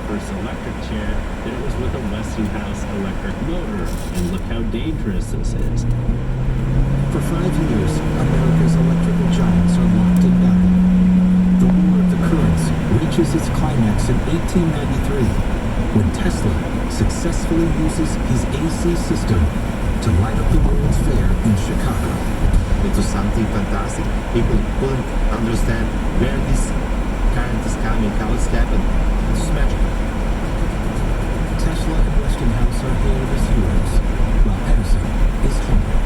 first electric chair that it was with a Westinghouse electric motor. And look how dangerous this is. For 5 years, America's electrical giants are locked in battle. The War of the Currents reaches its climax in 1893, when Tesla successfully uses his AC system to light up the World's Fair in Chicago. It was something fantastic. People couldn't understand where this current is coming, how it's happened. It's just magic. Tesla and Westinghouse are hailed as heroes, while Edison is humble.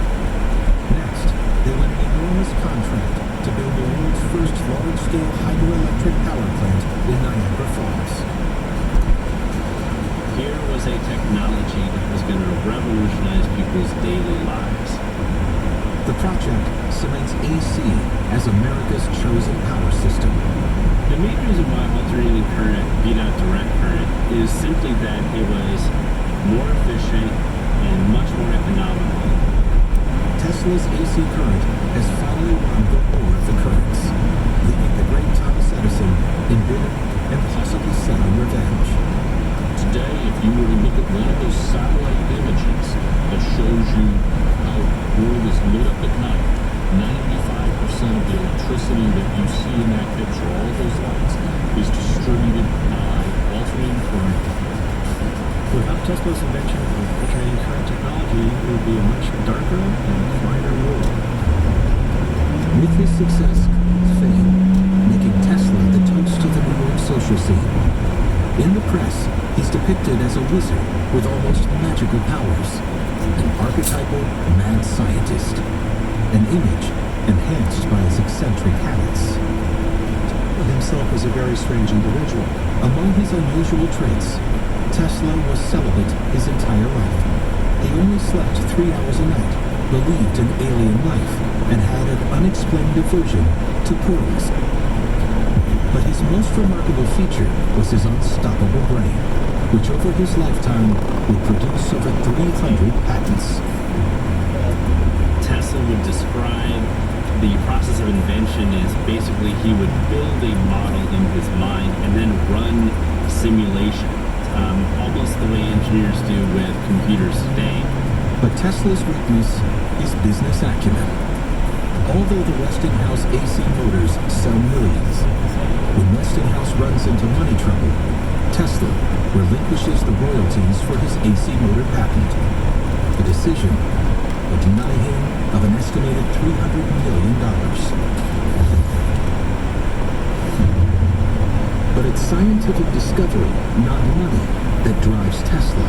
Next, they win an enormous contract to build the world's first large-scale hydroelectric power plant in Niagara Falls. Here was a technology that was going to revolutionize people's daily lives. The project cements AC as America's chosen power system. The main reason why alternating current beat out direct current is simply that it was more efficient and much more economical. Tesla's AC current has finally won the War of the Currents, leaving the great Thomas Edison embittered and possibly set on revenge. Today, if you were to look at one of those satellite images that shows you how the world is lit up at night, 95% of the electricity that you see in that picture, all of those lights, is distributed by alternating current. Without Tesla's invention of alternating current technology, it would be a much darker and quieter world. With his success comes fame, making Tesla the toast of the New York social scene. In the press, he's depicted as a wizard with almost magical powers, an archetypal mad scientist, an image enhanced by his eccentric habits. Himself was a very strange individual. Among his unusual traits, Tesla was celibate his entire life. He only slept 3 hours a night, believed in alien life, and had an unexplained aversion to pearls. But his most remarkable feature was his unstoppable brain, which over his lifetime would produce over 300 patents. Tesla would describe the process of invention as basically he would build a model in his mind and then run simulations, almost the way engineers do with computers today. But Tesla's weakness is business acumen. Although the Westinghouse AC motors sell millions, when Westinghouse runs into money trouble, Tesla relinquishes the royalties for his AC motor patent. The decision would deny him of an estimated $300 million. But it's scientific discovery, not money, that drives Tesla.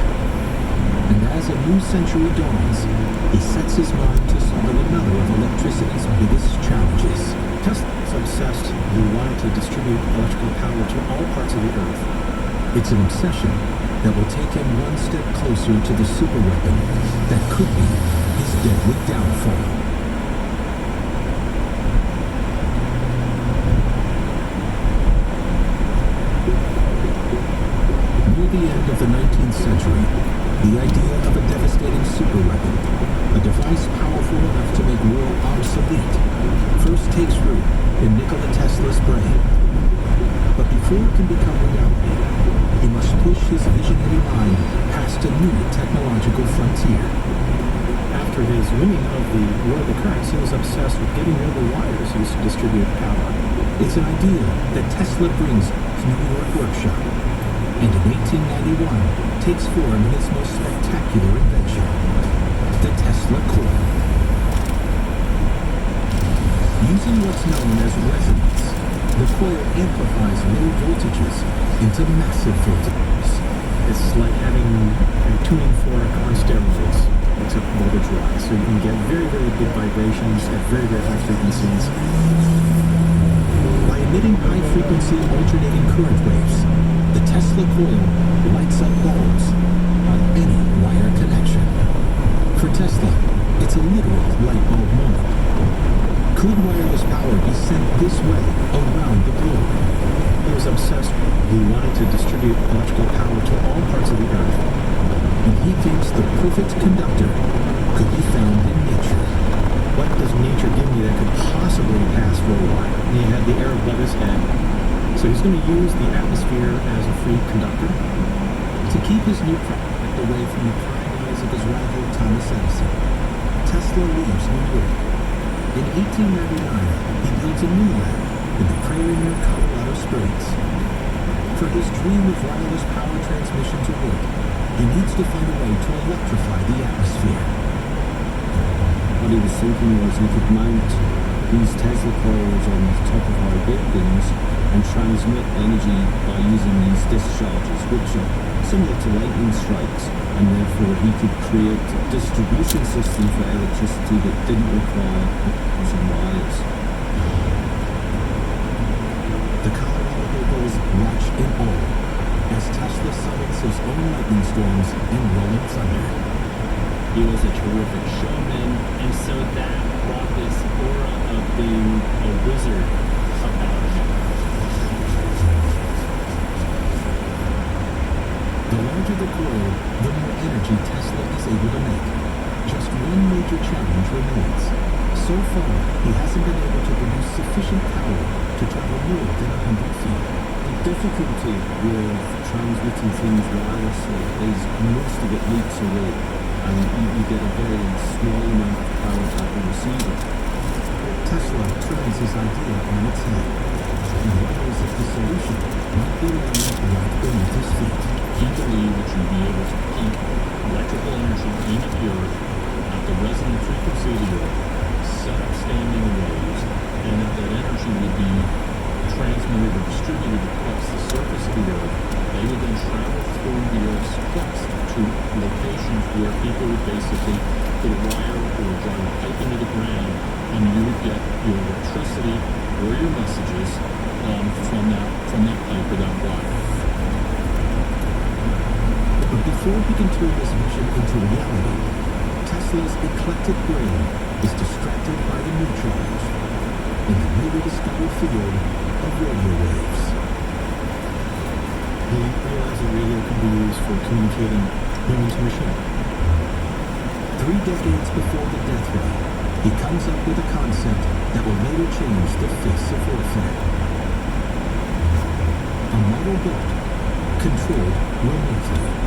And as a new century dawns, he sets his mind to solving another of electricity's biggest challenges. Tesla was obsessed. He wanted to distribute electrical power to all parts of the Earth. It's an obsession that will take him one step closer to the superweapon that could be his deadly downfall. Near the end of the 19th century, the idea of a devastating superweapon, a device powerful enough to make war obsolete, first takes root in Nikola Tesla's brain. But before it can become reality, he must push his visionary mind past a new technological frontier. After his winning of the War of the Currents, he was obsessed with getting rid of the wires used to distribute power. It's an idea that Tesla brings to New York workshop, and in 1891 takes form in his most spectacular invention, the Tesla coil. Using what's known as resonance, the coil amplifies low voltages into massive voltages. It's like having a tuning fork on steroids, except voltage-wise. So you can get very, very big vibrations at very, very high frequencies. By emitting high-frequency alternating current waves, the Tesla coil lights up bulbs on any wire connection. For Tesla, it's a literal light bulb moment. Could wireless power be sent this way around the globe? He was obsessed. He wanted to distribute electrical power to all parts of the Earth. And he thinks the perfect conductor could be found in nature. What does nature give me that could possibly pass for a wire? He had the air above his head, So he's going to use the atmosphere as a free conductor. To keep his new project away from the prying eyes of his rival Thomas Edison, Tesla leaves New York. In 1899, he builds a new lab in the prairie near Colorado Springs. For his dream of wireless power transmission to work, he needs to find a way to electrify the atmosphere. What he was thinking was he could mount these Tesla coils on the top of our buildings and transmit energy by using these discharges, which are similar to lightning strikes, and therefore he could create a distribution system for electricity that didn't require using wires. The Colorado locals watch in awe as Tesla summons his own lightning storms and rolling thunder. He was a terrific showman, and so that brought this aura of being a wizard about him. The larger the coil, the more energy Tesla is able to make. Just one major challenge remains. So far, he hasn't been able to produce sufficient power to travel more than 100 feet. The difficulty with transmitting things wirelessly is most of it leaks away, and you get a very small amount of power at the receiver. Tesla turns his idea on its head. He wonders if the solution might be lying right beneath his feet. He believed that you'd be able to pump electrical energy into the earth at the resonant frequency of the earth, set up standing waves, and that energy would be transmitted or distributed across the surface of the earth. They would then travel through the earth's crust to locations where people would basically put a wire or drive a pipe into the ground, and you would get your electricity or your messages from that pipe or that wire. But before he can turn his vision into reality, Tesla's eclectic brain is distracted by the new challenge in the newly discovered field of radio waves. He realized that radio could be used for communicating human to machine. 3 decades before the death ray, he comes up with a concept that will later change the face of warfare. A model boat controlled remotely.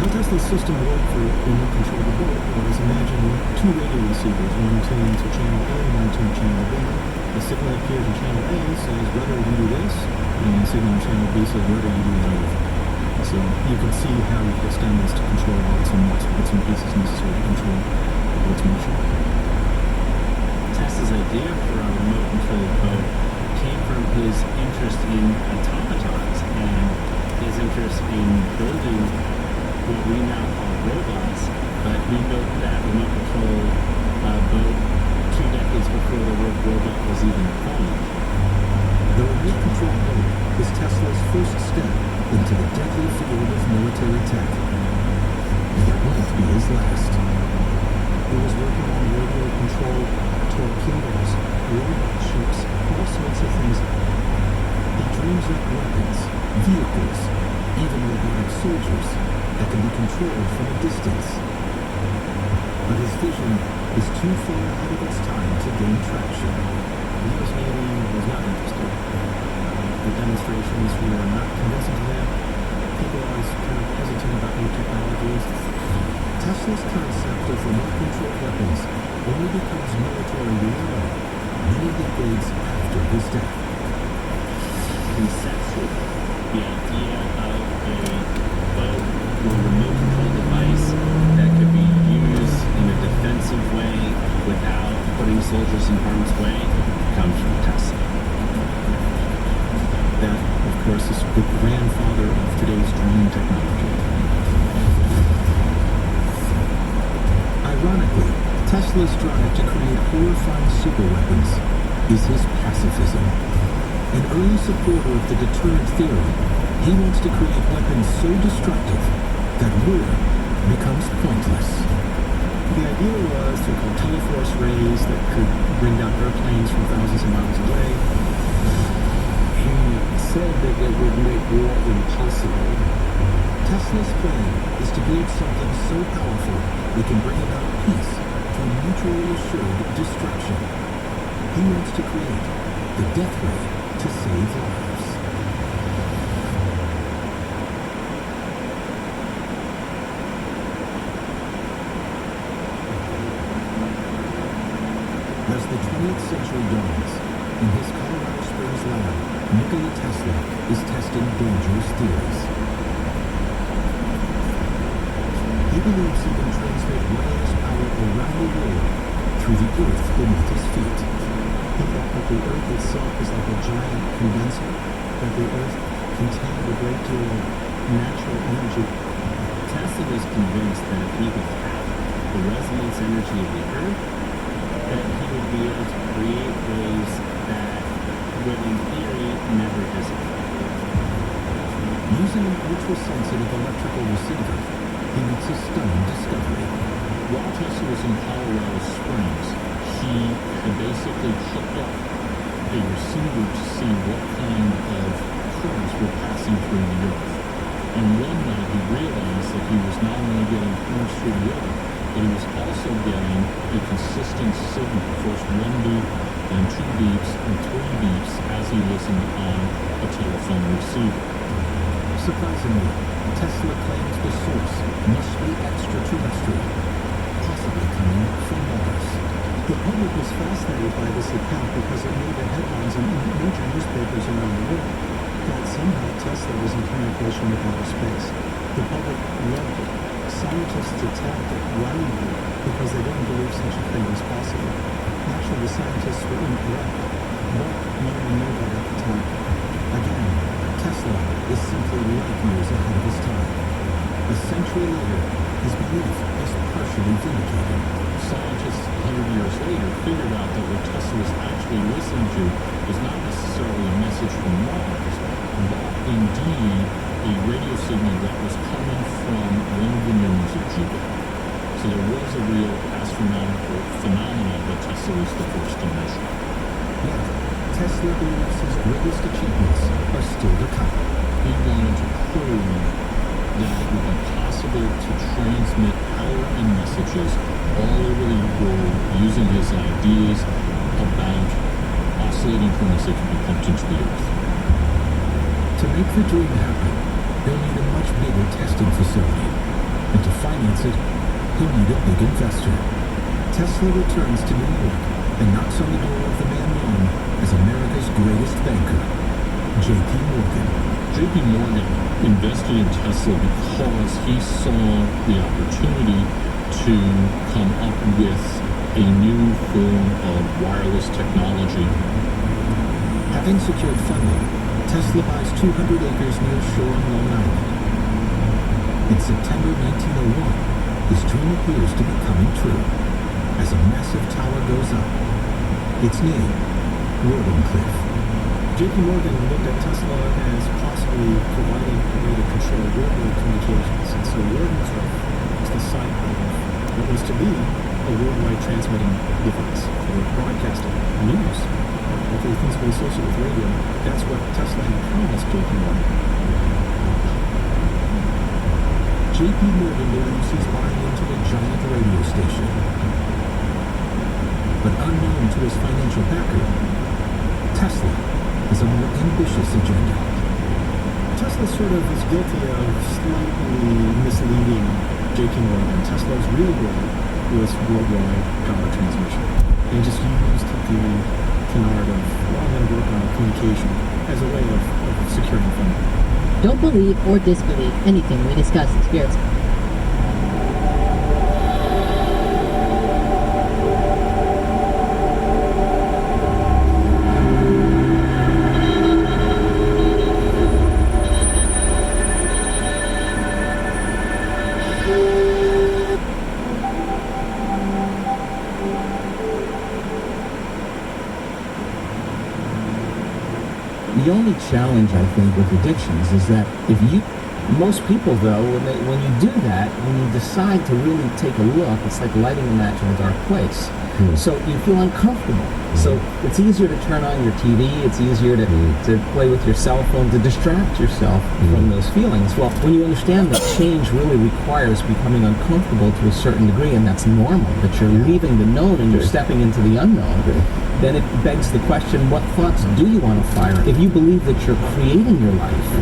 How does the system work for remote control the boat? Was imagine 2 radio receivers, one tuned to channel A, one tuned to channel B. The signal appears in channel A says whether you do this, and the signal in channel B says whether you do that. So you can see how you can extend this to control bits and pieces necessary to control the boat's motion. Tesla's idea for a remote controlled boat came from his interest in automatons and his interest in building what we now call robots, but he built that remote control boat 2 decades before the word robot was even coined. The remote control boat is Tesla's first step into the deadly field of military tech. And it won't be his last. He was working on radio control torpedoes, robot ships, all sorts of things. He dreams up weapons, vehicles, even robotic soldiers that can be controlled from a distance. But his vision is too far ahead of its time to gain traction. The U.S. Navy was not interested. The demonstrations were not convincing to them. People always kind of hesitant about new technologies. Tesla's concept of remote control weapons only becomes military reality many decades after his death. Conceptually, the idea of a boat or remote control device that could be used in a defensive way without putting soldiers in harm's way comes from Tesla. That, of course, is the grandfather of today's drone technology. Ironically, Tesla's drive to create horrifying superweapons is his pacifism. An early supporter of the deterrent theory, he wants to create weapons so destructive that war becomes pointless. The idea was to call teleforce rays that could bring down airplanes from thousands of miles away. He said that it would make war impossible. Tesla's plan is to build something so powerful it can bring about peace through mutually assured destruction. He wants to create the death ray to save lives. As the 20th century dawns, in his Colorado Springs lab, Nikola Tesla is testing dangerous theories. He believes he can transmit wireless power around the world through the earth beneath his feet. He thought that the Earth itself is like a giant condenser, that the Earth contained a great deal of natural energy. Tesla was convinced that if he could tap the resonance energy of the Earth, that he would be able to create waves that would, in theory, never dissipate. Using an ultra-sensitive electrical receiver, he makes a stunning discovery. While Tesla was in Colorado Springs, he had basically hooked up a receiver to see what kind of currents were passing through the Earth. And one night he realized that he was not only getting currents through the Earth, but he was also getting a consistent signal, first one beep, then two beeps, and three beeps as he listened on a telephone receiver. Surprisingly, Tesla claims the source must be extraterrestrial, possibly coming from Mars. The public was fascinated by this account because it made the headlines in major newspapers around the world that somehow Tesla was in communication with outer space. The public loved it. Scientists attacked it roundly because they didn't believe such a thing was possible. Naturally, the scientists were incorrect, but no one knew that at the time. Again, Tesla is simply light years ahead of his time. A century later, his belief is partially vindicated. Scientists 100 years later figured out that what Tesla was actually listening to was not necessarily a message from Mars, but indeed a radio signal that was coming from one of the moons of Jupiter. So there was a real astronomical phenomenon that Tesla was the first to measure. Yet, Tesla believes his greatest achievements are still to come. He wanted to prove that it would be possible to transmit power and messages all over the world using his ideas about oscillating currents that can be pumped into the Earth. To make the dream happen, he'll need a much bigger testing facility. And to finance it, he'll need a big investor. Tesla returns to New York and knocks on the door of the man known as America's greatest banker, J.P. Morgan. J.P. Morgan invested in Tesla because he saw the opportunity to come up with a new form of wireless technology. Having secured funding, Tesla buys 200 acres near shore on Long Island. In September 1901, his dream appears to be coming true as a massive tower goes up. Its name, Wardenclyffe. J.P. Morgan looked at Tesla as possibly providing a way to control worldwide communications, and so Wardenclyffe was the site of what was to be a worldwide transmitting device for broadcasting news. All the things we associate with radio, that's what Tesla had promised J.P. Morgan. J.P. Morgan believes he's buying into a giant radio station. But unknown to his financial backer, Tesla has a more ambitious agenda. Tesla sort of is guilty of slightly misleading J.P. Morgan. Tesla's real goal was worldwide power transmission. They just used the canard of, well, I'm going to work on communication as a way of securing funding. Don't believe or disbelieve anything we discuss in Spirits. The only challenge, I think, with addictions is that most people, though, when you do that, when you decide to really take a look, it's like lighting a match in a dark place. So you feel uncomfortable. So it's easier to turn on your TV, it's easier to play with your cell phone, to distract yourself from those feelings. Well, when you understand that change really requires becoming uncomfortable to a certain degree, and that's normal, that you're leaving the known and you're stepping into the unknown, then it begs the question, what thoughts do you want to fire? If you believe that you're creating your life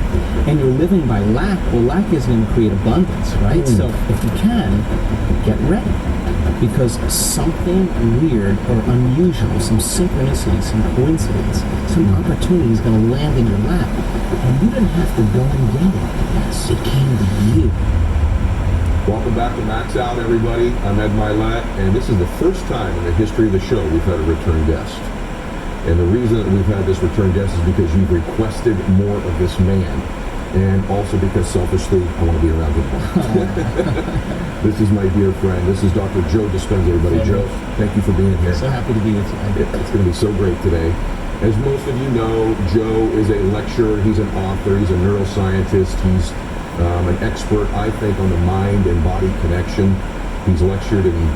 and you're living by lack, well, lack is going to create abundance, right? So if you can, get ready. because something weird or unusual, some synchronicity, some coincidence, some opportunity is going to land in your lap. And you didn't have to go and get it. Yes, it came to you. Welcome back to Max Out, everybody. I'm Ed Milet, and this is the first time in the history of the show we've had a return guest. And the reason that we've had this return guest is because you've requested more of this man, and also because selfishly, I want to be around him more. This is my dear friend. This is Dr. Joe Dispenza, everybody. Joe, thank you for being here. So happy to be with you. It's going to be so great today. As most of you know, Joe is a lecturer, he's an author, he's a neuroscientist, he's an expert, I think, on the mind and body connection. He's lectured in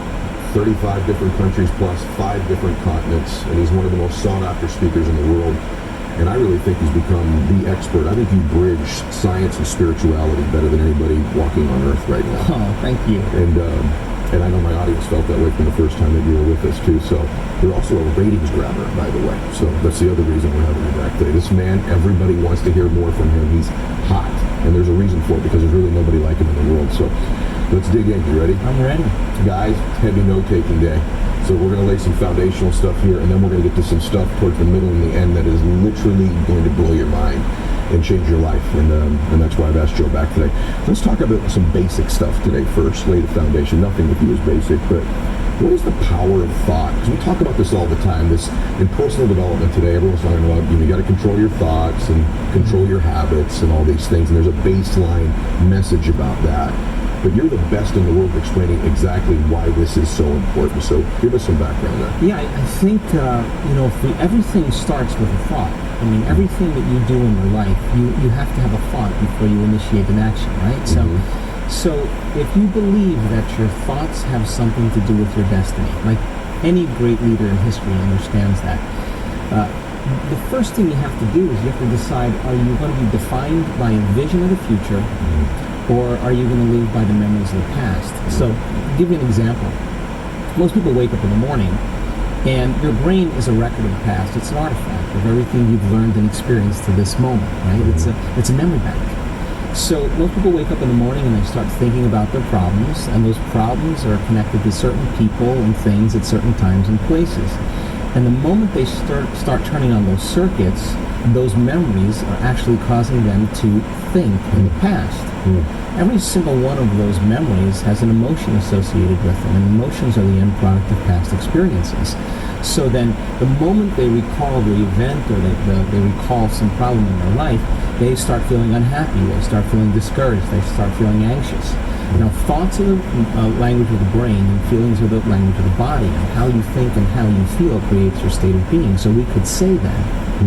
35 different countries plus 5 different continents, and he's one of the most sought-after speakers in the world. And I really think he's become the expert. I think you bridge science and spirituality better than anybody walking on Earth right now. Oh, thank you. And I know my audience felt that way from the first time that you were with us too. So you're also a ratings grabber, by the way. So that's the other reason we're having you back today. This man, everybody wants to hear more from him. He's hot, and there's a reason for it because there's really nobody like him in the world. So let's dig in. You ready? I'm ready. Guys, heavy note-taking day. So we're going to lay some foundational stuff here, and then we're going to get to some stuff towards the middle and the end that is literally going to blow your mind and change your life. And that's why I've asked Joe back today. Let's talk about some basic stuff today first. Lay the foundation. Nothing with you is basic, but what is the power of thought? Because we talk about this all the time. This in personal development today, everyone's talking about you got to control your thoughts and control your habits and all these things. And there's a baseline message about that. But you're the best in the world at explaining exactly why this is so important. So give us some background there. Yeah, I think, everything starts with a thought. I mean, everything that you do in your life, you have to have a thought before you initiate an action, right? So if you believe that your thoughts have something to do with your destiny, like any great leader in history understands that, the first thing you have to do is you have to decide, are you going to be defined by a vision of the future, or are you going to live by the memories of the past? So, to give you an example, most people wake up in the morning, and your brain is a record of the past. It's an artifact of everything you've learned and experienced to this moment, right? It's a memory bank. So most people wake up in the morning and they start thinking about their problems, and those problems are connected to certain people and things at certain times and places. And the moment they start turning on those circuits, those memories are actually causing them to think in the past. Every single one of those memories has an emotion associated with them, and emotions are the end product of past experiences. So then, the moment they recall the event or they recall some problem in their life, they start feeling unhappy, they start feeling discouraged, they start feeling anxious. Now, thoughts are the language of the brain, and feelings are the language of the body, and how you think and how you feel creates your state of being. So we could say that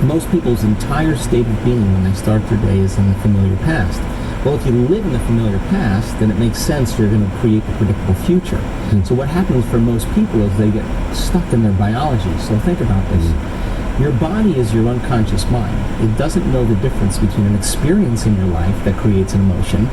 most people's entire state of being when they start their day is in the familiar past. Well, if you live in the familiar past, then it makes sense you're going to create the predictable future. So what happens for most people is they get stuck in their biology. So think about this. Your body is your unconscious mind. It doesn't know the difference between an experience in your life that creates an emotion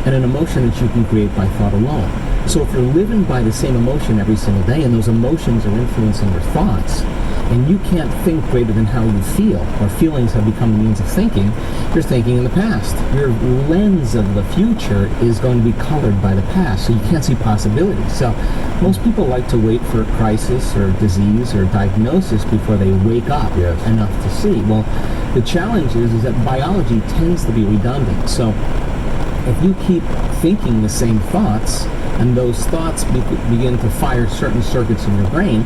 and an emotion that you can create by thought alone. So if you're living by the same emotion every single day, and those emotions are influencing your thoughts, and you can't think greater than how you feel, or feelings have become the means of thinking, you're thinking in the past. Your lens of the future is going to be colored by the past, so you can't see possibilities. So most people like to wait for a crisis or disease or diagnosis before they wake up enough to see. Well, the challenge is that biology tends to be redundant. So if you keep thinking the same thoughts, and those thoughts begin to fire certain circuits in your brain,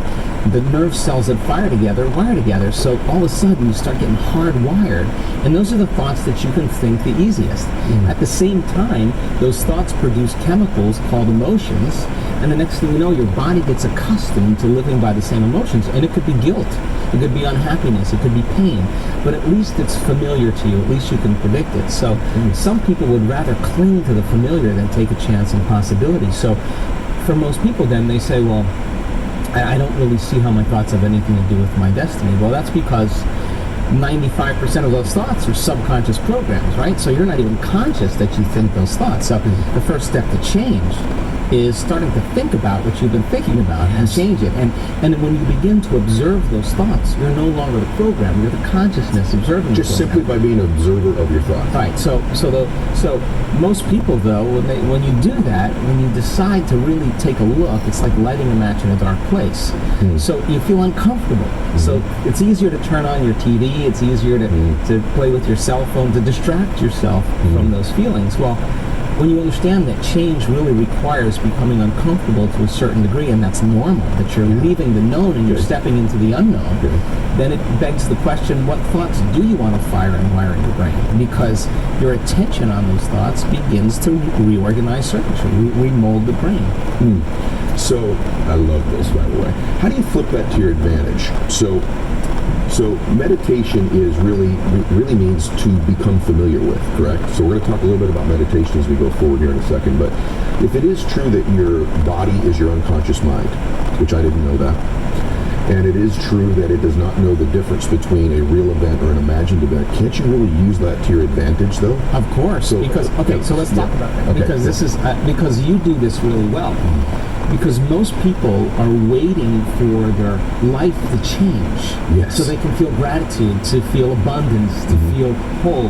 the nerve cells that fire together wire together, so all of a sudden you start getting hardwired, and those are the thoughts that you can think the easiest. At the same time, those thoughts produce chemicals called emotions, and the next thing you know, your body gets accustomed to living by the same emotions, and it could be guilt, it could be unhappiness, it could be pain, but at least it's familiar to you, at least you can predict it. So some people would rather cling to the familiar than take a chance on possibilities. So for most people then, they say, well, I don't really see how my thoughts have anything to do with my destiny. Well, that's because 95% of those thoughts are subconscious programs, right? So you're not even conscious that you think those thoughts. So the first step to change is starting to think about what you've been thinking about and change it. And then when you begin to observe those thoughts, you're no longer the program, you're the consciousness observing Just the program. simply by being an observer of your thoughts. Right. So most people, though, when you do that, when you decide to really take a look, it's like lighting a match in a dark place. So you feel uncomfortable. So it's easier to turn on your TV. It's easier to play with your cell phone, to distract yourself from those feelings. Well, when you understand that change really requires becoming uncomfortable to a certain degree, and that's normal, that you're leaving the known and you're stepping into the unknown, then it begs the question, what thoughts do you want to fire and wire in your brain? Because your attention on those thoughts begins to reorganize circuitry, remold the brain. So, I love this, by the way. How do you flip that to your advantage? So meditation is really means to become familiar with, correct? So we're going to talk a little bit about meditation as we go forward here in a second. But if it is true that your body is your unconscious mind, which I didn't know that, and it is true that it does not know the difference between a real event or an imagined event, can't you really use that to your advantage, though? Of course. So let's talk about that. Okay. Because this is because you do this really well. Because most people are waiting for their life to change, Yes. so they can feel gratitude, to feel abundance, to feel whole.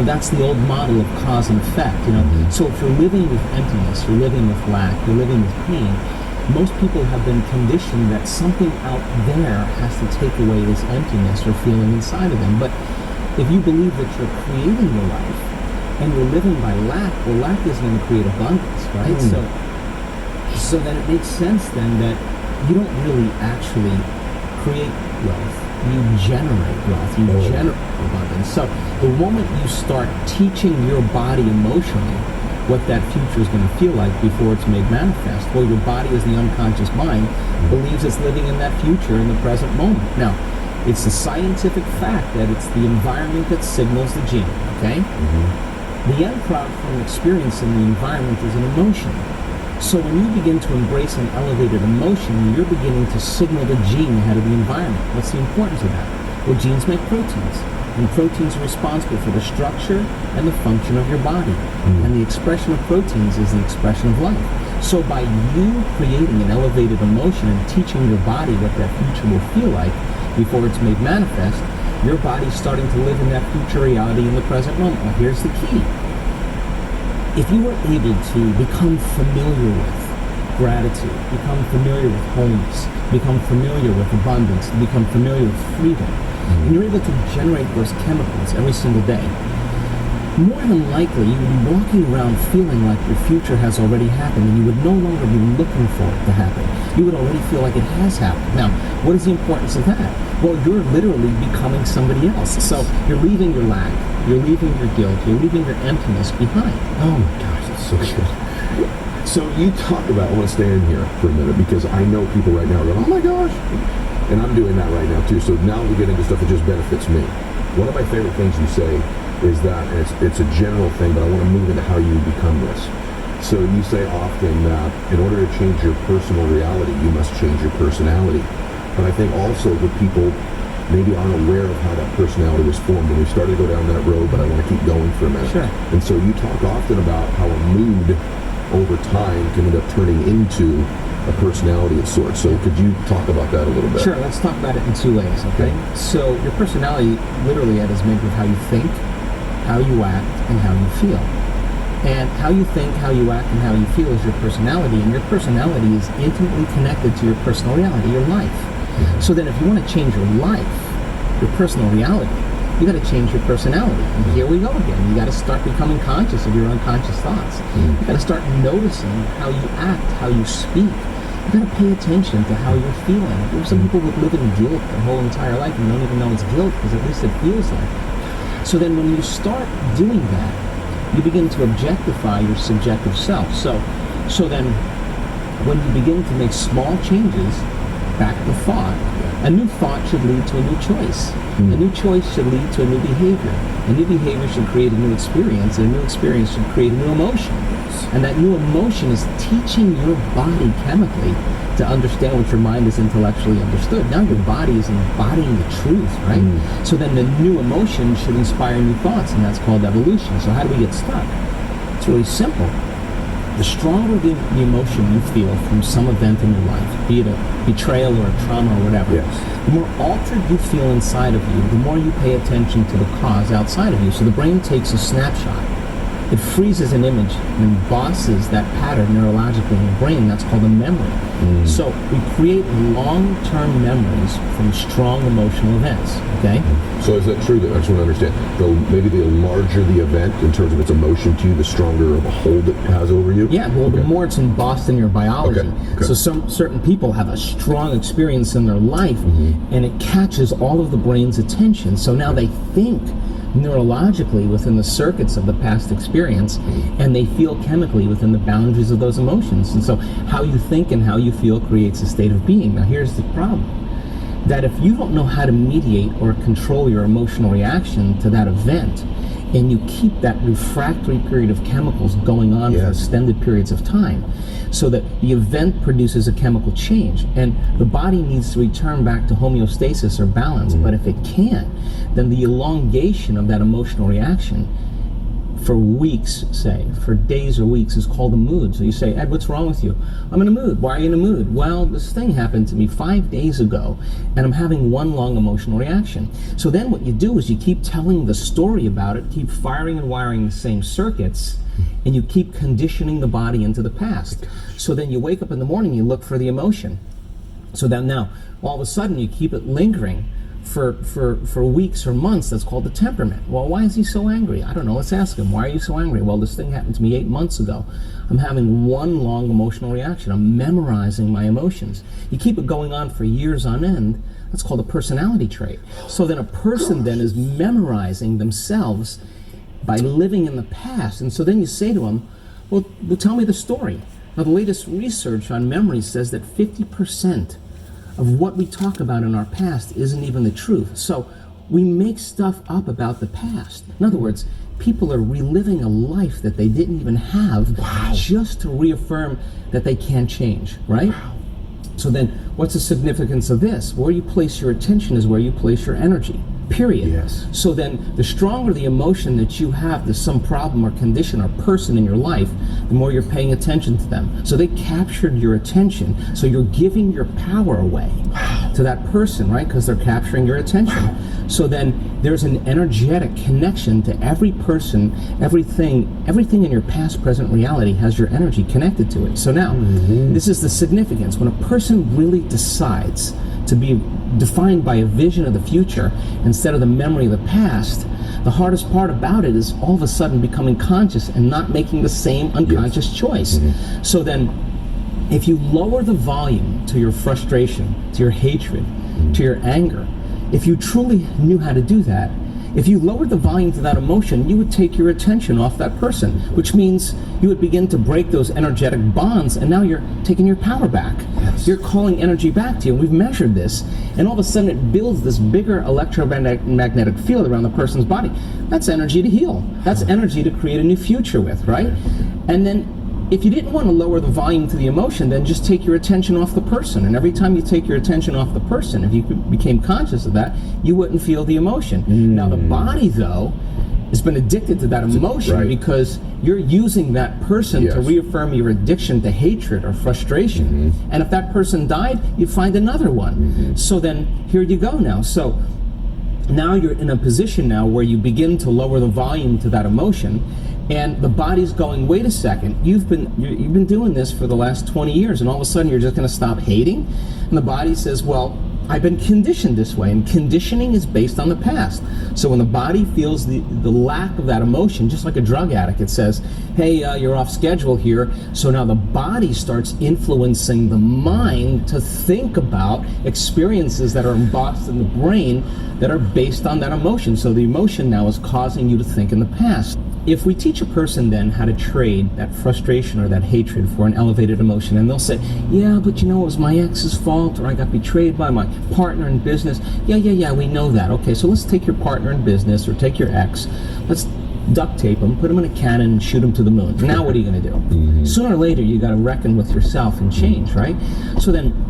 That's the old model of cause and effect. So if you're living with emptiness, you're living with lack, you're living with pain, most people have been conditioned that something out there has to take away this emptiness or feeling inside of them. But if you believe that you're creating your life and you're living by lack, well, lack is going to create abundance, right? So then it makes sense then that you don't really actually create wealth. You generate wealth. You generate abundance. So the moment you start teaching your body emotionally what that future is going to feel like before it's made manifest, well, your body, as the unconscious mind, believes it's living in that future in the present moment. Now, it's a scientific fact that it's the environment that signals the gene, okay? The end product from experiencing the environment is an emotion. So when you begin to embrace an elevated emotion, you're beginning to signal the gene ahead of the environment. What's the importance of that? Well, genes make proteins, and proteins are responsible for the structure and the function of your body. And the expression of proteins is the expression of life. So by you creating an elevated emotion and teaching your body what that future will feel like before it's made manifest, your body's starting to live in that future reality in the present moment. Well, here's the key. If you were able to become familiar with gratitude, become familiar with wholeness, become familiar with abundance, become familiar with freedom, and you're able to generate those chemicals every single day, more than likely you would be walking around feeling like your future has already happened, and you would no longer be looking for it to happen. You would already feel like it has happened. Now, what is the importance of that? Well, you're literally becoming somebody else. So you're leaving your lack, you're leaving your guilt, you're leaving your emptiness behind. Oh my gosh, that's so good. So you talk about, I want to stay in here for a minute because I know people right now are going, oh my gosh. And I'm doing that right now too. So now we get into stuff that just benefits me. One of my favorite things you say is that, and it's a general thing, but I want to move into how you become this. So you say often that in order to change your personal reality, you must change your personality. But I think also that people maybe aren't aware of how that personality was formed. And we started to go down that road, but I want to keep going for a minute. Sure. And so you talk often about how a mood over time can end up turning into a personality of sorts. So could you talk about that a little bit? Sure, let's talk about it in two ways, okay? So your personality, literally, Ed, is made with how you think, how you act, and how you feel. And how you think, how you act, and how you feel is your personality, and your personality is intimately connected to your personal reality, your life. So then if you want to change your life, your personal reality, you got to change your personality. And here we go again. You got to start becoming conscious of your unconscious thoughts. You got to start noticing how you act, how you speak. You got to pay attention to how you're feeling. There's some people that live in guilt their whole entire life and don't even know it's guilt because at least it feels like it. So then when you start doing that, you begin to objectify your subjective self. So then when you begin to make small changes, back the thought. A new thought should lead to a new choice. A new choice should lead to a new behavior. A new behavior should create a new experience, and a new experience should create a new emotion. And that new emotion is teaching your body chemically to understand what your mind has intellectually understood. Now your body is embodying the truth, right? So then the new emotion should inspire new thoughts, and that's called evolution. So how do we get stuck? It's really simple. The stronger the emotion you feel from some event in your life, be it a betrayal or a trauma or whatever, the more altered you feel inside of you, the more you pay attention to the cause outside of you. So the brain takes a snapshot. It freezes an image and embosses that pattern neurologically in the brain. That's called a memory. So we create long-term memories from strong emotional events, okay? So is that true? That I just want to understand. Maybe the larger the event in terms of its emotion to you, the stronger of a hold it has over you? Yeah, well, the more it's embossed in your biology. Okay. So certain people have a strong experience in their life, and it catches all of the brain's attention. So now they think neurologically within the circuits of the past experience, and they feel chemically within the boundaries of those emotions. And so how you think and how you feel creates a state of being. Now here's the problem, that if you don't know how to mediate or control your emotional reaction to that event, and you keep that refractory period of chemicals going on for extended periods of time, so that the event produces a chemical change, and the body needs to return back to homeostasis or balance. But if it can't, then the elongation of that emotional reaction for weeks, say, for days or weeks, is called a mood. So you say, Ed, what's wrong with you? I'm in a mood. Why are you in a mood? Well, this thing happened to me 5 days ago, and I'm having one long emotional reaction. So then what you do is you keep telling the story about it, keep firing and wiring the same circuits, and you keep conditioning the body into the past. So then you wake up in the morning, you look for the emotion. So then now, all of a sudden, you keep it lingering for weeks or months. That's called the temperament. Well, why is he so angry? I don't know. Let's ask him. Why are you so angry? Well, this thing happened to me 8 months ago. I'm having one long emotional reaction. I'm memorizing my emotions. You keep it going on for years on end. That's called a personality trait. So then a person then is memorizing themselves by living in the past. And so then you say to them, well, tell me the story. Now, the latest research on memory says that 50% of what we talk about in our past isn't even the truth. So we make stuff up about the past. In other words, people are reliving a life that they didn't even have just to reaffirm that they can't change, right? So then what's the significance of this? Where you place your attention is where you place your energy. Period. Yes. So then the stronger the emotion that you have to some problem or condition or person in your life, the more you're paying attention to them. So they captured your attention. So you're giving your power away to that person, right? Because they're capturing your attention. So then there's an energetic connection to every person, everything in your past, present reality has your energy connected to it. So now, this is the significance. When a person really decides to be defined by a vision of the future instead of the memory of the past, the hardest part about it is all of a sudden becoming conscious and not making the same unconscious choice. So then, if you lower the volume to your frustration, to your hatred, to your anger, if you truly knew how to do that, if you lowered the volume to that emotion, you would take your attention off that person, which means you would begin to break those energetic bonds, and now you're taking your power back. You're calling energy back to you, and we've measured this, and all of a sudden it builds this bigger electromagnetic field around the person's body. That's energy to heal. That's energy to create a new future with, right? And then if you didn't want to lower the volume to the emotion, then just take your attention off the person. And every time you take your attention off the person, if you became conscious of that, you wouldn't feel the emotion. Now the body, though, has been addicted to that emotion because you're using that person to reaffirm your addiction to hatred or frustration. And if that person died, you'd find another one. So then here you go now. So now you're in a position now where you begin to lower the volume to that emotion, and the body's going, wait a second, you've been doing this for the last 20 years, and all of a sudden you're just going to stop hating? And the body says, well, I've been conditioned this way, and conditioning is based on the past. So when the body feels the lack of that emotion, just like a drug addict, it says, hey, you're off schedule here. So now the body starts influencing the mind to think about experiences that are embossed in the brain that are based on that emotion. So the emotion now is causing you to think in the past. if we teach a person then how to trade that frustration or that hatred for an elevated emotion, and they'll say, yeah, but you know, it was my ex's fault, or I got betrayed by my partner in business. Yeah, we know that. Okay, so let's take your partner in business or take your ex. Let's duct tape him, put him in a cannon, and shoot him to the moon. Now what are you going to do? Sooner or later, you got to reckon with yourself and change, right? So then,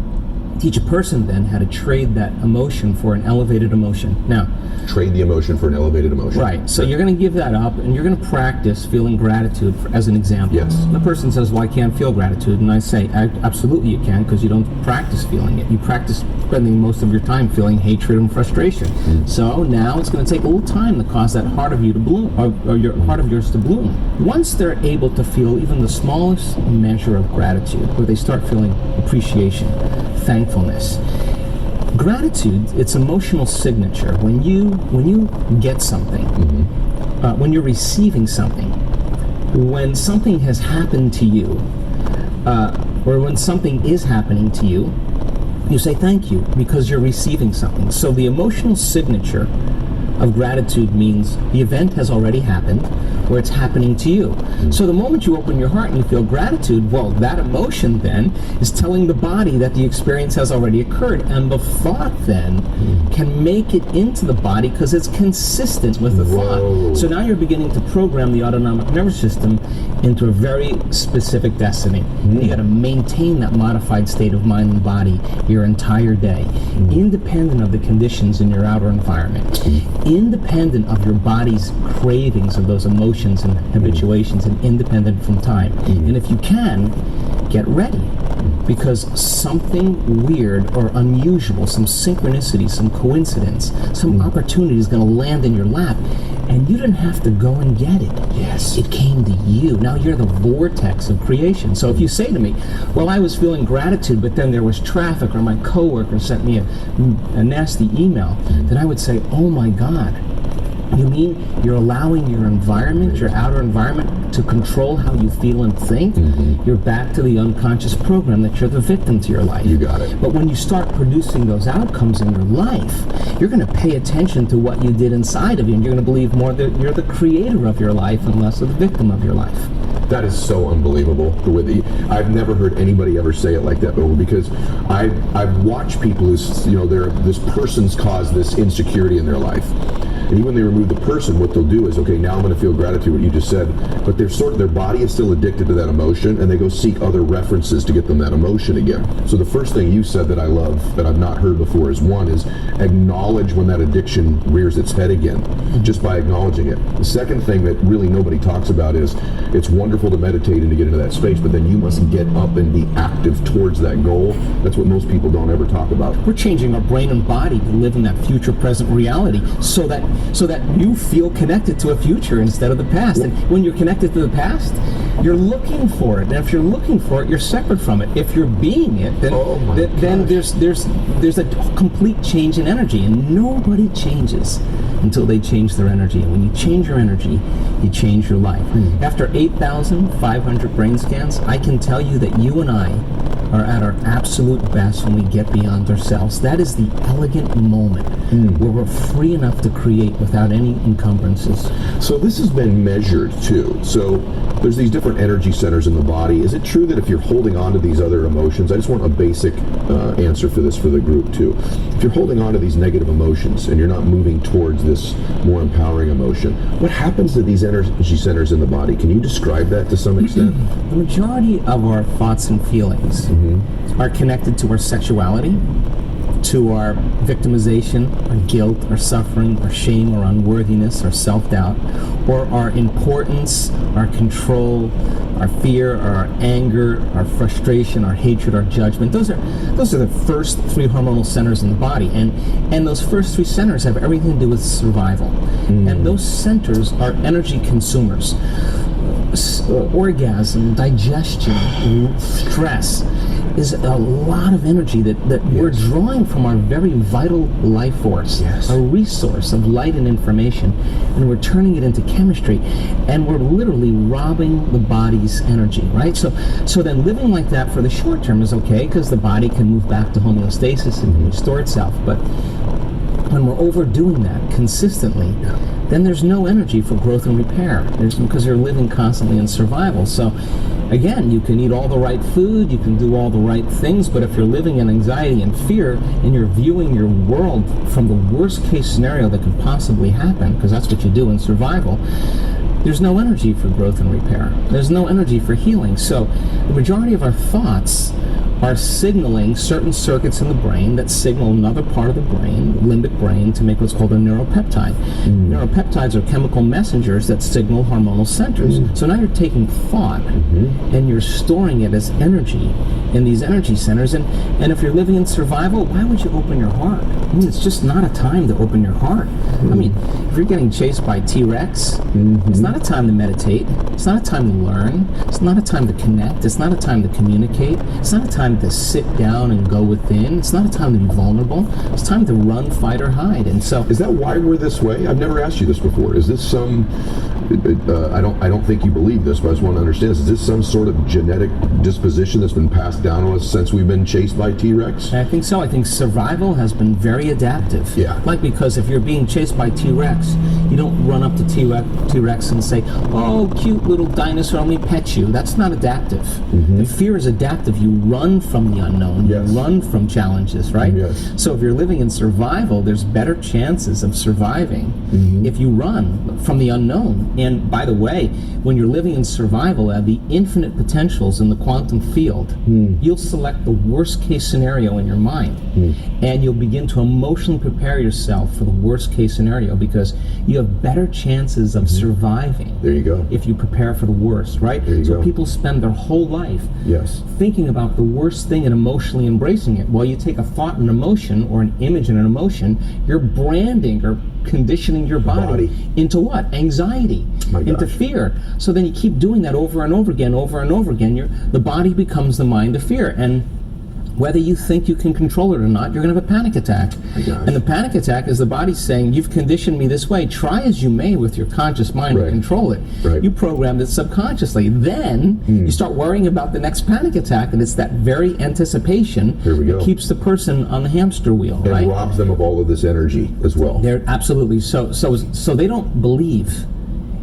teach a person then how to trade that emotion for an elevated emotion. Now, Trade the emotion for an elevated emotion. right, so you're going to give that up, and you're going to practice feeling gratitude as an example. Yes. The person says, well, I can't feel gratitude, and I say, absolutely you can, because you don't practice feeling it. You practice spending most of your time feeling hatred and frustration. So now it's going to take a little time to cause that heart of you to bloom, or your heart of yours to bloom. Once they're able to feel even the smallest measure of gratitude, where they start feeling appreciation, thankfulness, gratitude, it's emotional signature. When you get something, when you're receiving something, when something has happened to you, or when something is happening to you, you say thank you because you're receiving something. So the emotional signature of gratitude means the event has already happened, or it's happening to you. So the moment you open your heart and you feel gratitude, well, that emotion then is telling the body that the experience has already occurred, and the thought then can make it into the body because it's consistent with the thought. So now you're beginning to program the autonomic nervous system into a very specific destiny. You got to maintain that modified state of mind and body your entire day, independent of the conditions in your outer environment, independent of your body's cravings of those emotions and habituations, and independent from time. And if you can, get ready, because something weird or unusual, some synchronicity, some coincidence, some opportunity is going to land in your lap, and you didn't have to go and get it. Yes. It came to you. Now you're the vortex of creation. So if you say to me, well, I was feeling gratitude, but then there was traffic, or my coworker sent me a nasty email, then I would say, oh my God, you mean you're allowing your environment, your outer environment, to control how you feel and think? You're back to the unconscious program that you're the victim to your life. You got it. But when you start producing those outcomes in your life, you're going to pay attention to what you did inside of you, and you're going to believe more that you're the creator of your life and less of the victim of your life. That is so unbelievable. The way that I've never heard anybody ever say it like that before, because I've watched people who's, this person's caused this insecurity in their life. And even when they remove the person, what they'll do is, okay, now I'm going to feel gratitude, what you just said, but their body is still addicted to that emotion, and they go seek other references to get them that emotion again. So the first thing you said that I love, that I've not heard before, is acknowledge when that addiction rears its head again, just by acknowledging it. The second thing that really nobody talks about is, it's wonderful to meditate and to get into that space, but then you must get up and be active towards that goal. That's what most people don't ever talk about. We're changing our brain and body to live in that future-present reality, so that you feel connected to a future instead of the past. And when you're connected to the past, you're looking for it. And if you're looking for it, you're separate from it. If you're being it, then there's a complete change in energy. And nobody changes until they change their energy. And when you change your energy, you change your life. After 8,500 brain scans, I can tell you that you and I are at our absolute best when we get beyond ourselves. That is the elegant moment where we're free enough to create without any encumbrances. So this has been measured too. So there's these different energy centers in the body. Is it true that if you're holding on to these other emotions, I just want a basic answer for this for the group too. If you're holding on to these negative emotions and you're not moving towards this more empowering emotion, what happens to these energy centers in the body? Can you describe that to some extent? The majority of our thoughts and feelings are connected to our sexuality, to our victimization, our guilt, our suffering, our shame, our unworthiness, our self-doubt, or our importance, our control, our fear, our anger, our frustration, our hatred, our judgment. Those are the first three hormonal centers in the body, and those first three centers have everything to do with survival. And those centers are energy consumers. Orgasm, digestion, stress is a lot of energy that we're drawing from our very vital life force, a resource of light and information, and we're turning it into chemistry, and we're literally robbing the body's energy, right? So then living like that for the short term is okay, because the body can move back to homeostasis and restore itself, but when we're overdoing that consistently, then there's no energy for growth and repair. Because you're living constantly in survival. So, again, you can eat all the right food, you can do all the right things, but if you're living in anxiety and fear, and you're viewing your world from the worst case scenario that could possibly happen, because that's what you do in survival, there's no energy for growth and repair. There's no energy for healing. So the majority of our thoughts are signaling certain circuits in the brain that signal another part of the brain, limbic brain, to make what's called a neuropeptide. Neuropeptides are chemical messengers that signal hormonal centers. So now you're taking thought and you're storing it as energy in these energy centers. And if you're living in survival, why would you open your heart? I mean, it's just not a time to open your heart. I mean, if you're getting chased by T-Rex, it's not a time to meditate. It's not a time to learn. It's not a time to connect. It's not a time to communicate. It's not a time to sit down and go within. It's not a time to be vulnerable. It's time to run, fight, or hide. And so, is that why we're this way? I've never asked you this before. Is this some? I don't think you believe this, but I just want to understand. Is this some sort of genetic disposition that's been passed down to us since we've been chased by T-Rex? I think so. I think survival has been very adaptive. Yeah. Like, because if you're being chased by T-Rex, you don't run up to T-Rex and say, "Oh, cute little dinosaur, let me pet you." That's not adaptive. The fear is adaptive. You run from the unknown. Yes. You run from challenges, right? Yes. So if you're living in survival, there's better chances of surviving if you run from the unknown. And by the way, when you're living in survival, the infinite potentials in the quantum field, you'll select the worst case scenario in your mind. And you'll begin to emotionally prepare yourself for the worst case scenario, because you have better chances of surviving. There you go. If you prepare for the worst, right? There you so go. people spend their whole life thinking about the worst thing and emotionally embracing it. Well, you take a thought and emotion, or an image and an emotion, you're branding or conditioning your body into what? Anxiety, into fear. So then you keep doing that over and over again, the body becomes the mind of fear. And whether you think you can control it or not, you're going to have a panic attack. And the panic attack is the body saying, "You've conditioned me this way. Try as you may with your conscious mind to control it." You programmed it subconsciously. Then you start worrying about the next panic attack, and it's that very anticipation that keeps the person on the hamster wheel, and robs them of all of this energy as well. They're absolutely so they don't believe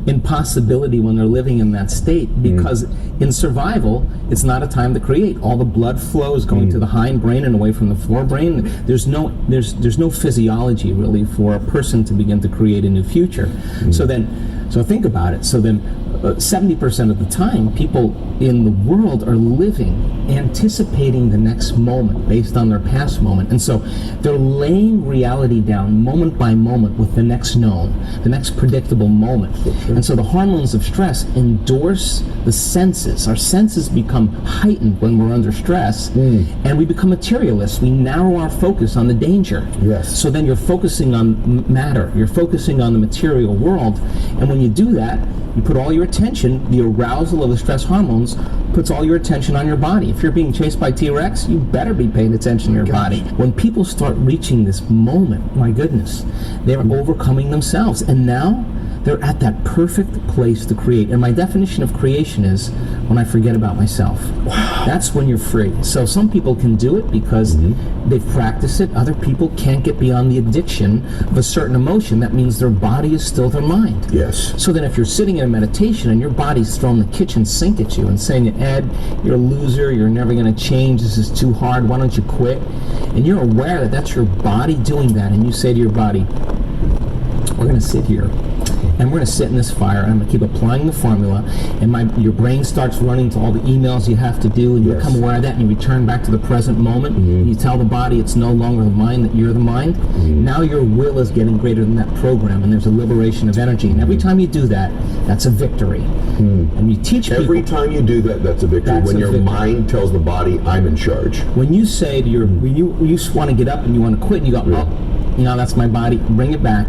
in possibility when they're living in that state, because in survival, it's not a time to create. All the blood flow is going to the hind brain and away from the forebrain. There's no physiology really for a person to begin to create a new future. So think about it. So then 70% of the time, people in the world are living, anticipating the next moment based on their past moment. And so they're laying reality down moment by moment with the next known, the next predictable moment. And so the hormones of stress endorse the senses. Our senses become heightened when we're under stress, and we become materialists. We narrow our focus on the danger. So then you're focusing on matter. You're focusing on the material world. And when you do that, you put all your attention, the arousal of the stress hormones puts all your attention on your body. If you're being chased by T-Rex, you better be paying attention to your body. When people start reaching this moment, my goodness, they're overcoming themselves. And now they're at that perfect place to create. And my definition of creation is when I forget about myself. That's when you're free. So some people can do it because they've practiced it. Other people can't get beyond the addiction of a certain emotion. That means their body is still their mind. So then if you're sitting in a meditation and your body's throwing the kitchen sink at you and saying, "Ed, you're a loser, you're never going to change, this is too hard, why don't you quit?" And you're aware that that's your body doing that, and you say to your body, "We're going to sit here and we're going to sit in this fire, and I'm going to keep applying the formula," and your brain starts running to all the emails you have to do, and you become aware of that, and you return back to the present moment, and you tell the body it's no longer the mind, that you're the mind. Now your will is getting greater than that program, and there's a liberation of energy. And every time you do that, that's a victory. And you teach people. Every time you do that, that's a victory. When your mind tells the body, "I'm in charge." When you say to when you want to get up and you want to quit, and you go, "Oh, that's my body, bring it back."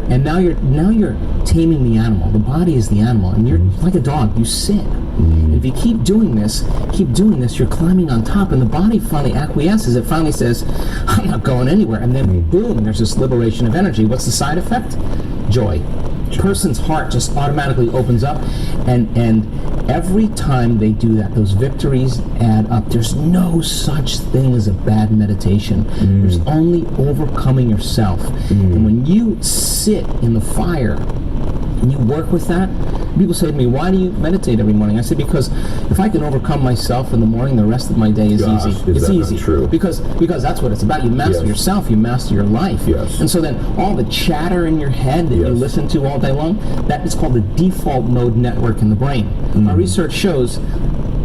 And now you're taming the animal. The body is the animal, and you're like a dog, you sit. And if you keep doing this, you're climbing on top, and the body finally acquiesces. It finally says, "I'm not going anywhere." And then boom, there's this liberation of energy. What's the side effect? Joy. Person's heart just automatically opens up, and every time they do that, those victories add up. There's no such thing as a bad meditation. There's only overcoming yourself. And when you sit in the fire and you work with that, people say to me, why do you meditate every morning? I say, because if I can overcome myself in the morning, the rest of my day is Gosh, easy. is It's that not easy. true? Because that's what it's about. You master Yes. yourself, you master your life. Yes. And so then all the chatter in your head that you Yes. listen to all day long, that is called the default mode network in the brain. Our research shows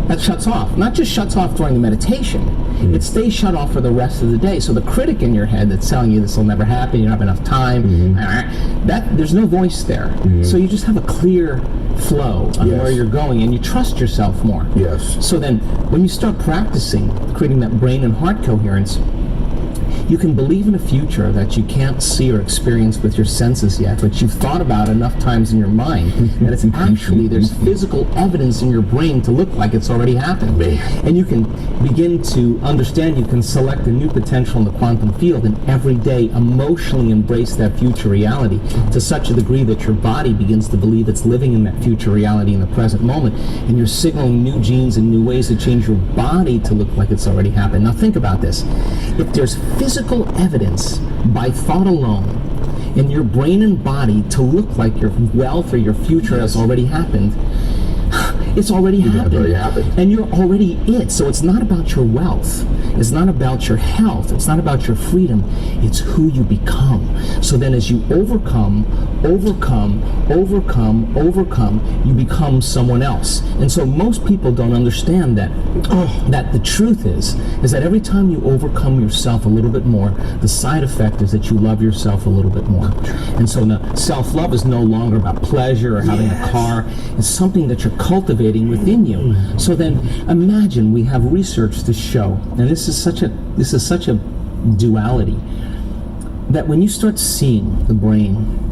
that shuts off. Not just shuts off during the meditation, it stays shut off for the rest of the day. So the critic in your head that's telling you this will never happen, you don't have enough time, that there's no voice there. So you just have a clear flow on Yes. where you're going, and you trust yourself more. Yes. So then when you start practicing creating that brain and heart coherence, you can believe in a future that you can't see or experience with your senses yet, but you've thought about enough times in your mind that it's actually, there's physical evidence in your brain to look like it's already happened. And you can begin to understand, you can select a new potential in the quantum field and every day emotionally embrace that future reality to such a degree that your body begins to believe it's living in that future reality in the present moment. And you're signaling new genes and new ways to change your body to look like it's already happened. Now think about this. If there's physical evidence by thought alone in your brain and body to look like your wealth or your future has already happened, it's already happened. already happened. And you're already it. So it's not about your wealth. It's not about your health. It's not about your freedom. It's who you become. So then as you overcome, you become someone else. And so most people don't understand that that the truth is that every time you overcome yourself a little bit more, the side effect is that you love yourself a little bit more. And so the self-love is no longer about pleasure or having a car. It's something that you're cultivating within you. So then imagine, we have research to show, and this is such a duality, that when you start seeing the brain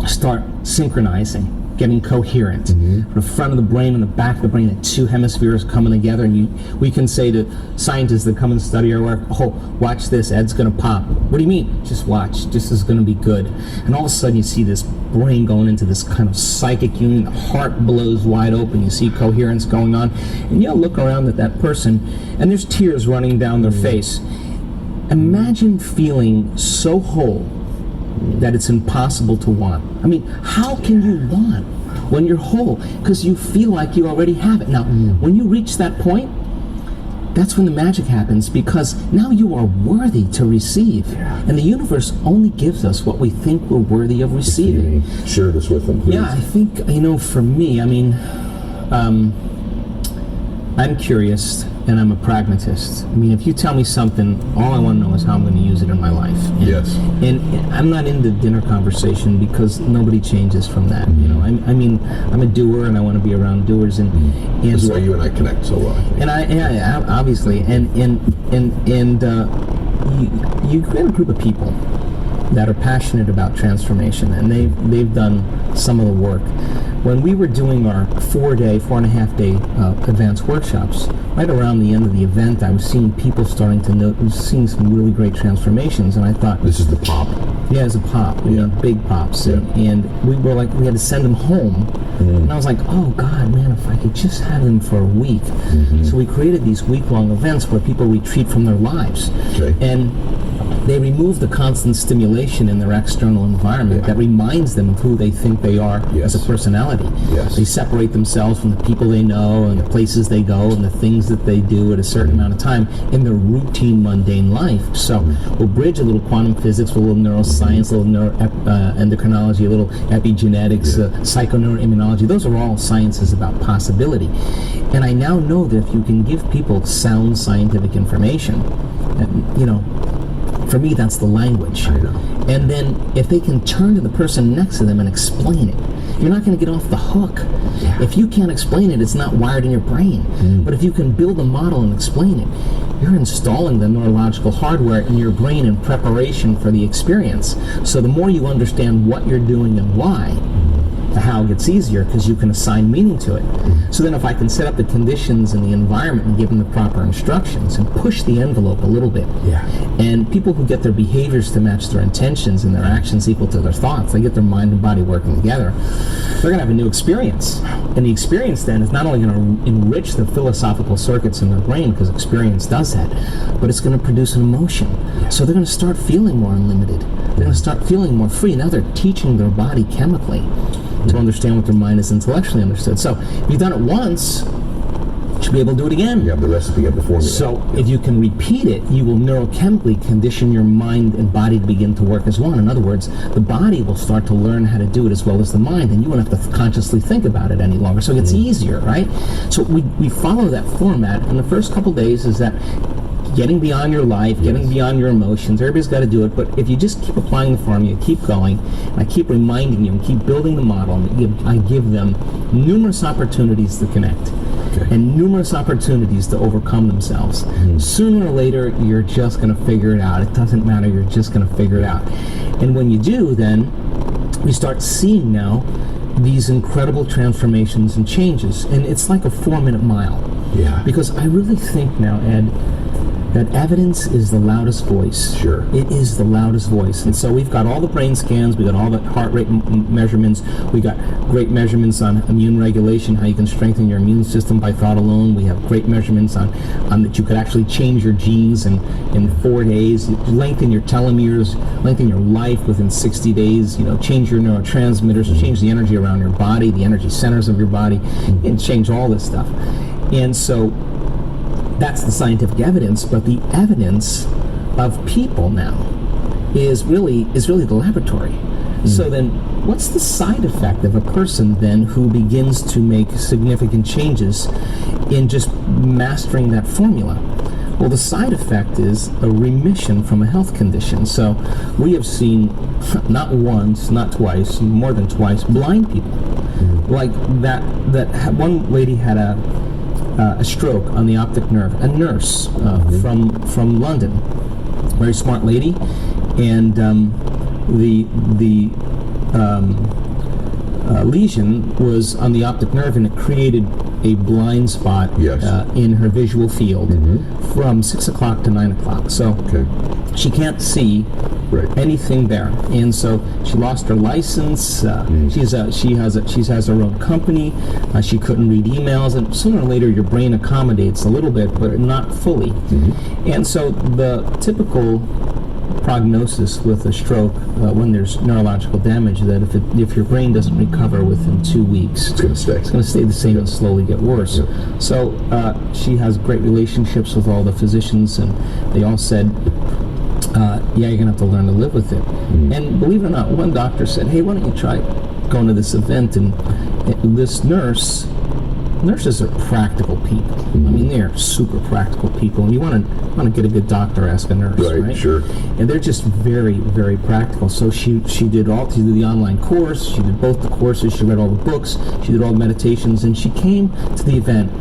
start synchronizing, getting coherent, the front of the brain and the back of the brain, the two hemispheres coming together, and we can say to scientists that come and study our work, oh, watch this, Ed's gonna pop. What do you mean? Just watch, this is gonna be good. And all of a sudden you see this brain going into this kind of psychic union, the heart blows wide open, you see coherence going on, and you'll look around at that person, and there's tears running down their face. Imagine feeling so whole that it's impossible to want. I mean, how can you want when you're whole? Because you feel like you already have it. Now, when you reach that point, that's when the magic happens, because now you are worthy to receive. And the universe only gives us what we think we're worthy of receiving. Share this with them, please. Yeah, I think, for me, I'm curious and I'm a pragmatist. If you tell me something, all I want to know is how I'm going to use it in my life. Yes. And I'm not into dinner conversation because nobody changes from that. I'm a doer and I want to be around doers. And This is so- why you and I connect so well, I think. and obviously, you create a group of people that are passionate about transformation, and they've done some of the work. When we were doing our 4.5 day advanced workshops, right around the end of the event, I was seeing people starting to seeing some really great transformations, and I thought, This is the pop. yeah, as a pop, big pops, and we were like, we had to send them home, and I was like, oh God, man, if I could just have them for a week. So we created these week-long events where people retreat from their lives, Okay. and they remove the constant stimulation in their external environment that reminds them of who they think they are Yes. as a personality. Yes. They separate themselves from the people they know and the places they go and the things that they do at a certain amount of time in their routine, mundane life. So we'll bridge a little quantum physics, a little neuroscience, a little endocrinology, a little epigenetics, psychoneuroimmunology. Those are all sciences about possibility. And I now know that if you can give people sound scientific information, for me, that's the language. I know. And then if they can turn to the person next to them and explain it, you're not going to get off the hook. If you can't explain it, it's not wired in your brain. But if you can build a model and explain it, you're installing the neurological hardware in your brain in preparation for the experience. So the more you understand what you're doing and why, The how gets easier because you can assign meaning to it. So then if I can set up the conditions and the environment and give them the proper instructions and push the envelope a little bit, and people who get their behaviors to match their intentions and their actions equal to their thoughts, they get their mind and body working together, they're going to have a new experience. And the experience then is not only going to enrich the philosophical circuits in their brain, because experience does that, but it's going to produce an emotion. So they're going to start feeling more unlimited. They're going to start feeling more free. Now they're teaching their body chemically to understand what their mind is intellectually understood. So if you've done it once, you should be able to do it again. You have the recipe, you have the formula. So if you can repeat it, you will neurochemically condition your mind and body to begin to work as one. In other words, the body will start to learn how to do it as well as the mind, and you won't have to consciously think about it any longer. So it gets easier, right? So we follow that format, and the first couple days is that getting beyond your life, getting beyond your emotions. Everybody's got to do it, but if you just keep applying the formula, keep going, and I keep reminding you and keep building the model, and I give them numerous opportunities to connect and numerous opportunities to overcome themselves. Sooner or later, you're just going to figure it out. It doesn't matter. You're just going to figure it out. And when you do, then we start seeing now these incredible transformations and changes. And it's like a 4-minute mile. Yeah. Because I really think now, Ed, that evidence is the loudest voice. Sure. It is the loudest voice. And so we've got all the brain scans, we got all the heart rate measurements, we got great measurements on immune regulation, how you can strengthen your immune system by thought alone. We have great measurements on that you could actually change your genes in 4 days, lengthen your telomeres, lengthen your life within 60 days, change your neurotransmitters, change the energy around your body, the energy centers of your body, and change all this stuff. And so that's the scientific evidence, but the evidence of people now is really the laboratory. So then what's the side effect of a person then who begins to make significant changes in just mastering that formula? Well, the side effect is a remission from a health condition. So we have seen not once, not twice, more than twice, blind people. Like that one lady had a stroke on the optic nerve. A nurse from London, very smart lady, and the lesion was on the optic nerve, and it created a blind spot in her visual field from 6 o'clock to 9 o'clock. So she can't see anything there, and so she lost her license. She has her own company. She couldn't read emails, and sooner or later your brain accommodates a little bit, but not fully. And so the typical prognosis with a stroke when there's neurological damage, that if your brain doesn't recover within 2 weeks, it's going to stay the same and slowly get worse. So she has great relationships with all the physicians, and they all said, you're going to have to learn to live with it. And believe it or not, one doctor said, hey, why don't you try going to this event? And this nurses are practical people. I mean, they're super practical people. And you want to get a good doctor, ask a nurse, right? Sure. And they're just very, very practical. So she did the online course. She did both the courses. She read all the books. She did all the meditations. And she came to the event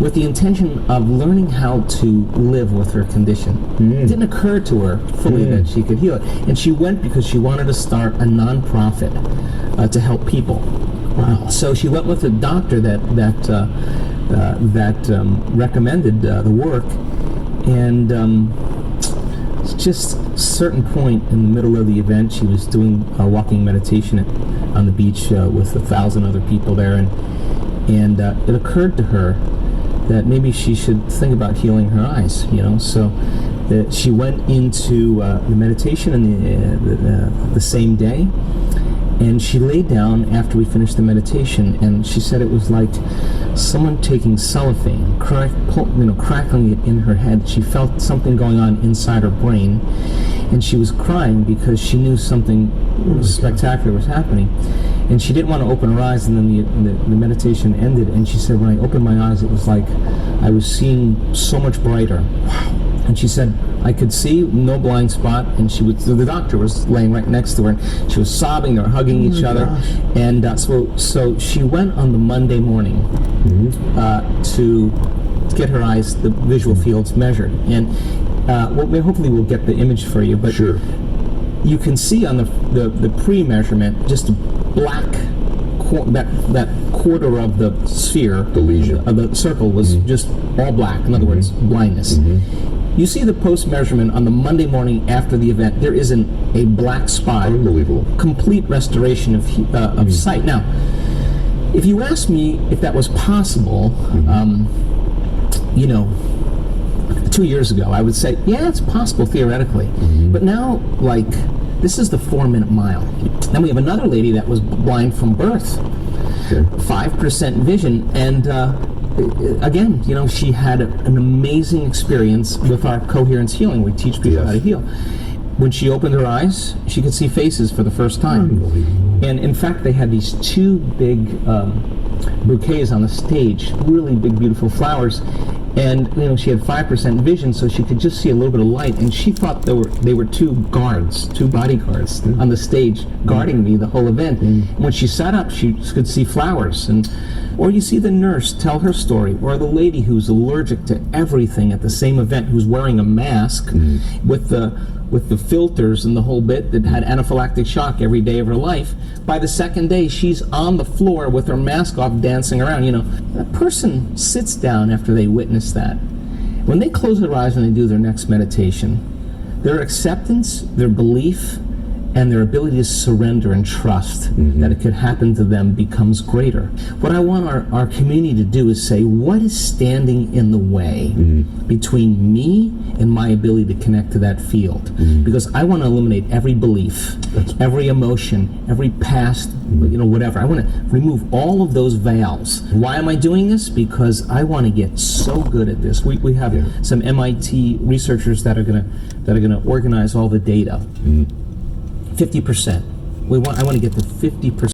with the intention of learning how to live with her condition. It didn't occur to her fully that she could heal it. And she went because she wanted to start a non-profit to help people. Wow. So she went with a doctor that recommended the work, and just a certain point in the middle of the event, she was doing a walking meditation on the beach with 1,000 other people there, and it occurred to her that maybe she should think about healing her eyes, so that she went into the meditation in the same day, and she laid down after we finished the meditation, and she said it was like someone taking cellophane, crackling it in her head. She felt something going on inside her brain, and she was crying because she knew something spectacular was happening. And she didn't want to open her eyes, and then the meditation ended, and she said, when I opened my eyes, it was like I was seeing so much brighter. Wow. And she said, I could see no blind spot, and the doctor was laying right next to her, and she was sobbing, they were hugging each other. And so she went on the Monday morning to get her eyes, the visual fields measured. And hopefully we'll get the image for you, but you can see on the pre-measurement just a black that quarter of the sphere, The lesion. of the circle, was just all black. In other words, blindness. You see the post measurement on the Monday morning after the event. There isn't a black spot. Unbelievable. Complete restoration of sight. Now, if you ask me if that was possible, 2 years ago, I would say, yeah, it's possible theoretically. But now, like, this is the 4-minute mile. Then we have another lady that was blind from birth, 5% vision, and again, she had an amazing experience with our coherence healing. We teach people how to heal. When she opened her eyes, she could see faces for the first time. And in fact, they had these 2 big bouquets on the stage, really big, beautiful flowers. And she had 5% vision, so she could just see a little bit of light. And she thought they were 2 guards, 2 bodyguards on the stage guarding me the whole event. And when she sat up, she could see flowers. Or you see the nurse tell her story, or the lady who's allergic to everything at the same event, who's wearing a mask with the filters and the whole bit, that had anaphylactic shock every day of her life. By the second day, she's on the floor with her mask off, dancing around. A person sits down after they witness that. When they close their eyes and they do their next meditation, their acceptance, their belief, and their ability to surrender and trust that it could happen to them becomes greater. What I want our community to do is say, what is standing in the way between me and my ability to connect to that field? Because I want to eliminate every belief, every emotion, every past, whatever. I want to remove all of those veils. Why am I doing this? Because I want to get so good at this. We have some MIT researchers that are going to organize all the data. 50%. I want to get to 50%.